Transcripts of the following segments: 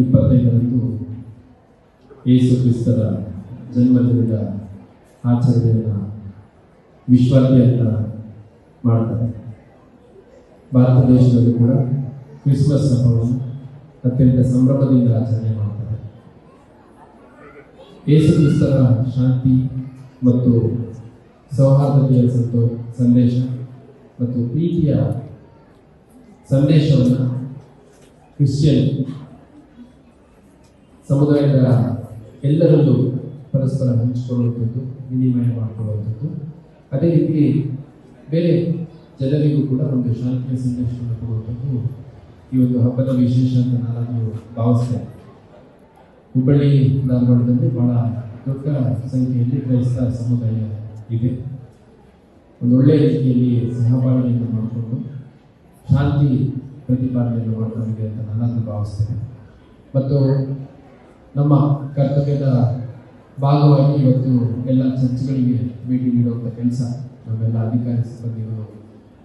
25ರಂದು ಯೇಸು ಕ್ರಿಸ್ತರ ಜನ್ಮದಿನದ ಆಚರಣೆಯನ್ನು ವಿಶ್ವಾದ್ಯಂತ ಮಾಡ್ತಾರೆ. ಭಾರತ ದೇಶದಲ್ಲಿ ಕೂಡ ಕ್ರಿಸ್ಮಸ್ ಹಬ್ಬವನ್ನು ಅತ್ಯಂತ ಸಂಭ್ರಮದಿಂದ ಆಚರಣೆ ಮಾಡ್ತಾರೆ. ಯೇಸು ಕ್ರಿಸ್ತರ ಶಾಂತಿ ಮತ್ತು ಸೌಹಾರ್ದತೆಯ ಸಂದೇಶ ಮತ್ತು ಪ್ರೀತಿಯ ಸಂದೇಶವನ್ನು ಕ್ರಿಶ್ಚಿಯನ್ ಸಮುದಾಯದ ಎಲ್ಲರಲ್ಲೂ ಪರಸ್ಪರ ಹಂಚಿಕೊಳ್ಳುವಂಥದ್ದು, ವಿನಿಮಯ ಮಾಡಿಕೊಳ್ಳುವಂಥದ್ದು, ಅದೇ ರೀತಿ ಬೇರೆ ಜನರಿಗೂ ಕೂಡ ಒಂದು ಶಾಂತಿಯ ಸಂದೇಶವನ್ನು ಕೊಡುವಂಥದ್ದು ಈ ಒಂದು ಹಬ್ಬದ ವಿಶೇಷ ಅಂತ ನಾನು ಭಾವಿಸ್ತೇನೆ. ಹುಬ್ಬಳ್ಳಿ ಧಾರವಾಡದಲ್ಲಿ ಬಹಳ ದೊಡ್ಡ ಸಂಖ್ಯೆಯಲ್ಲಿ ಕ್ರೈಸ್ತ ಸಮುದಾಯ ಇದೆ. ಒಂದು ಒಳ್ಳೆಯ ರೀತಿಯಲ್ಲಿ ಸಹಬಾಳ್ವೆಯನ್ನು ಮಾಡಿಕೊಂಡು ಶಾಂತಿ ಪ್ರತಿಪಾದನೆಯನ್ನು ಮಾಡಲಾಗಿದೆ ಅಂತ ನಾನು ಭಾವಿಸ್ತೇನೆ. ಮತ್ತು ನಮ್ಮ ಕರ್ತವ್ಯದ ಭಾಗವಾಗಿ ಇವತ್ತು ಎಲ್ಲ ಚರ್ಚ್ಗಳಿಗೆ ಭೇಟಿ ನೀಡುವಂಥ ಕೆಲಸ ನಮ್ಮೆಲ್ಲ ಅಧಿಕಾರಿ ಸಿಬ್ಬಂದಿಗಳು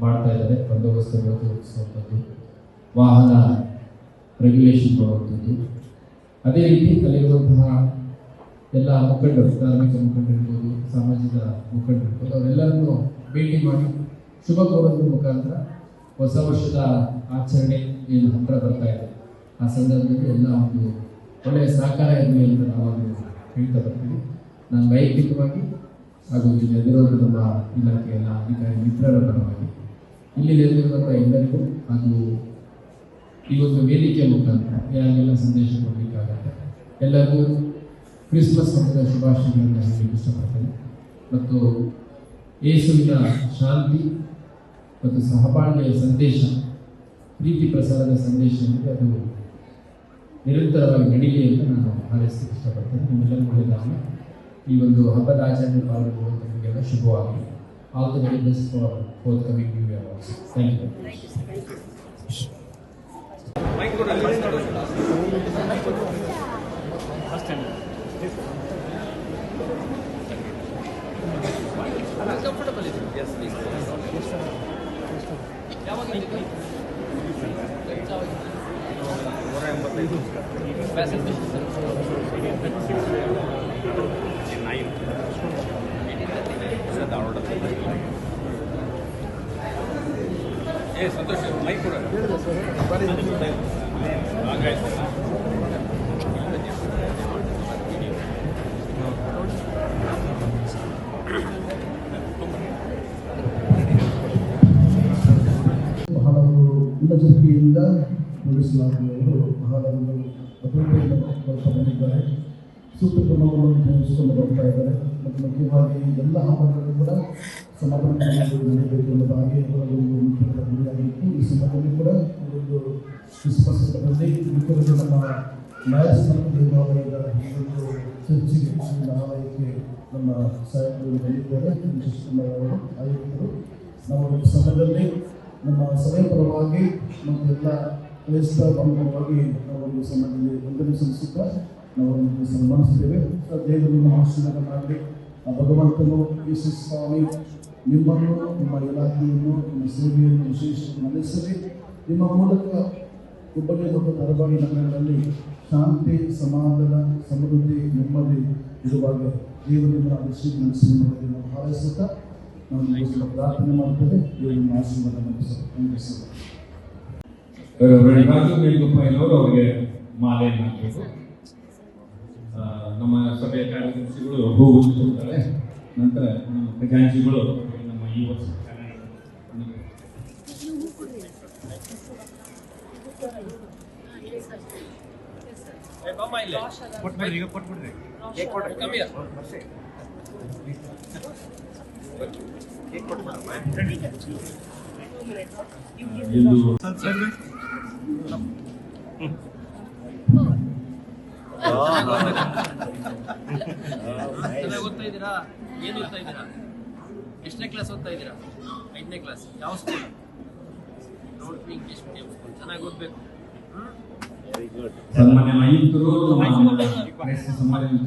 ಮಾಡ್ತಾ ಇದ್ದಾರೆ. ಬಂದೋಬಸ್ತನ್ನು ತೋರಿಸುವಂಥದ್ದು, ವಾಹನ ರೆಗ್ಯುಲೇಷನ್ ಮಾಡುವಂಥದ್ದು, ಅದೇ ರೀತಿ ಅಲ್ಲಿರುವಂತಹ ಎಲ್ಲ ಮುಖಂಡರು, ಧಾರ್ಮಿಕ ಮುಖಂಡರಿರ್ಬೋದು, ಸಾಮಾಜಿಕ ಮುಖಂಡರಿರ್ಬೋದು, ಅವರೆಲ್ಲರನ್ನು ಭೇಟಿ ಮಾಡಿ ಶುಭ ಕೋರೋದ್ರ ಮುಖಾಂತರ ಹೊಸ ವರ್ಷದ ಆಚರಣೆ ಏನು ಹತ್ತಿರ ಬರ್ತಾ ಇದೆ ಆ ಸಂದರ್ಭದಲ್ಲಿ ಎಲ್ಲ ಒಂದು ಒಳ್ಳೆಯ ಸಹಕಾರ ಇರಲಿ ಅಂತ ನಾವು ಹೇಳ್ತಾ ಬರ್ತೀವಿ. ನಾನು ವೈಯಕ್ತಿಕವಾಗಿ ಹಾಗೂ ಇಲ್ಲಿ ಎದುರಾದ ನಮ್ಮ ಇಲಾಖೆಯ ಎಲ್ಲ ಅಧಿಕಾರಿ ಮಿತ್ರರ ಪರವಾಗಿ ಇಲ್ಲಿ ನೆರೆದಿರುವಂಥ ಎಲ್ಲರಿಗೂ ಹಾಗೂ ಈ ಒಂದು ವೇದಿಕೆಯ ಮುಖಾಂತರ ಯಾರಿಗೆಲ್ಲ ಸಂದೇಶ ಕೊಡಬೇಕಾಗತ್ತೆ ಎಲ್ಲರಿಗೂ ಕ್ರಿಸ್ಮಸ್ ಹಬ್ಬದ ಶುಭಾಶಯಗಳನ್ನು ಹೇಳಲಿಕ್ಕೆ ಇಷ್ಟಪಡ್ತೇನೆ. ಮತ್ತು ಯೇಸುವಿನ ಶಾಂತಿ ಮತ್ತು ಸಹಬಾಳ್ವೆಯ ಸಂದೇಶ, ಪ್ರೀತಿ ಪ್ರಸಾರದ ಸಂದೇಶ ಅಂದರೆ ಅದು ನಿರಂತರವಾಗಿ ನಡೀಲಿ ಅಂತ ನಾನು ಹಾರೈಸಲಿಕ್ಕೆ ಇಷ್ಟಪಡ್ತೇನೆ. ನಿಮ್ಮೆಲ್ಲರೂ ಒಳ್ಳೆಯದಾಗಲಿ. ಈ ಒಂದು ಹಬ್ಬದ ಆಚರಣೆ ಪಾಲ್ಗೊಳ್ಳುವಂಥ ನಿಮಗೆಲ್ಲ ಶುಭವಾಗಲಿ. All the very best for forthcoming new year also. Thank you. ಸಂತೋಷ ಮೈಕ್ ಕೂಡ ಬಹಳ ಉನ್ನತಿಯಿಂದ ಪೊಲೀಸ್ ಇಲಾಖೆಯವರು ಬಹಳ ಒಂದು ಅಭಿವೃದ್ಧಿಯಿಂದ ಬರ್ತಾ ಬಂದಿದ್ದಾರೆ. ಸೂಕ್ತ ಕ್ರಮಗಳನ್ನು ತೆಗೆದುಕೊಂಡು ಬರ್ತಾ ಇದ್ದಾರೆ. ಮತ್ತು ಮುಖ್ಯವಾಗಿ ಎಲ್ಲ ಹಬ್ಬಗಳು ಕೂಡ ಸಮಾಧಾನವಾಗಿ ನಡೆಯಬೇಕು ಎಂಬುದಾಗಿ ಅವರ ಒಂದು ಮುಖ್ಯವಾದ ಗುರಿಯಾಗಿತ್ತು. ಈ ಸಮಯದಲ್ಲಿ ಕೂಡ ಒಂದು ಕ್ರಿಸ್ಮಸ್ ಹಬ್ಬದಲ್ಲಿ ಮುಖ್ಯವಾಗಿ ನಮ್ಮ ನ್ಯಾಯಸ್ಥಾನ ದೇವಾಲಯದ ಒಂದು ಚರ್ಚಿಗೆ ಆಲಯಕ್ಕೆ ನಮ್ಮ ಸಾಹೇಬರು ಬಂದಿದ್ದಾರೆ. ಅವರು ಆಯುಕ್ತರು ನಾವು ಈ ಸಮಯದಲ್ಲಿ ನಮ್ಮ ಸಭೆ ಪರವಾಗಿ ಮತ್ತು ಎಲ್ಲ ಕ್ರೈಸ್ತ ಪರವಾಗಿ ನಾವು ಒಂದು ಸಮಯದಲ್ಲಿ ವಂದನೆ ಸಲ್ಲಿಸುತ್ತಾ ನಾವು ಅವರನ್ನು ಸನ್ಮಾನಿಸುತ್ತೇವೆ. ದೇವರನ್ನು ಆಶೀರ್ವಾದ ಮಾಡಲಿ. ಭಗವಂತನು ಯೇಸು ಸ್ವಾಮಿ ನಿಮ್ಮನ್ನು, ನಿಮ್ಮ ಇಲಾಖೆಯನ್ನು, ನಿಮ್ಮ ಸೇವೆಯನ್ನು ವಿಶೇಷವಾಗಿ ನಡೆಸಲಿ. ನಿಮ್ಮ ಮೂಲಕ ಹುಬ್ಬಳ್ಳಿ ಮತ್ತು ಧಾರವಾಡ ನಗರಗಳಲ್ಲಿ ಶಾಂತಿ, ಸಮಾಧಾನ, ಸಮೃದ್ಧಿ, ನೆಮ್ಮದಿ ಇರುವಾಗ ದೇವರನ್ನು ಆಶೀರ್ವದಿಸಿ ನಾವು ಹಾರೈಸುತ್ತಾ ನಾವು ಪ್ರಾರ್ಥನೆ ಮಾಡ್ತೇವೆ. ದೇವರನ್ನು ಆಶೀರ್ವಾದ ನಡೆಸಲು ವೇಣುಗೋಪಾಲವರು ಅವರಿಗೆ ಮಾಲೆಯನ್ನು ಹಾಕಬೇಕು. ನಮ್ಮ ಸಭೆಯ ಕಾರ್ಯದರ್ಶಿಗಳು ಹೂ ಉಚ್ಚಿಸುತ್ತಾರೆ. ನಂತರ ನಮ್ಮ ಖಜಾಂಚಿಗಳು ನಮ್ಮ ಈ ವರ್ಷ ಚೆನ್ನಾಗಿ ಓದ್ತಾ ಇದ್ದೀರಾ? ಏನು ಓದ್ತಾ ಇದ್ದೀರಾ? ಎಷ್ಟನೇ ಕ್ಲಾಸ್ ಓದ್ತಾ ಇದ್ದೀರಾ? 5ನೇ ಕ್ಲಾಸ್. ಯಾವ ಸ್ಕೂಲ್? ನೋಡ್ರಿ, ಇಂಗ್ಲಿಷ್ ಮೀಡಿಯಂ ಸ್ಕೂಲ್. ಚೆನ್ನಾಗಿ ಓದ್ಬೇಕು. ಸನ್ಮಾನ್ಯ ಆಯುಕ್ತರು ನಮ್ಮ ಸಮಾಜ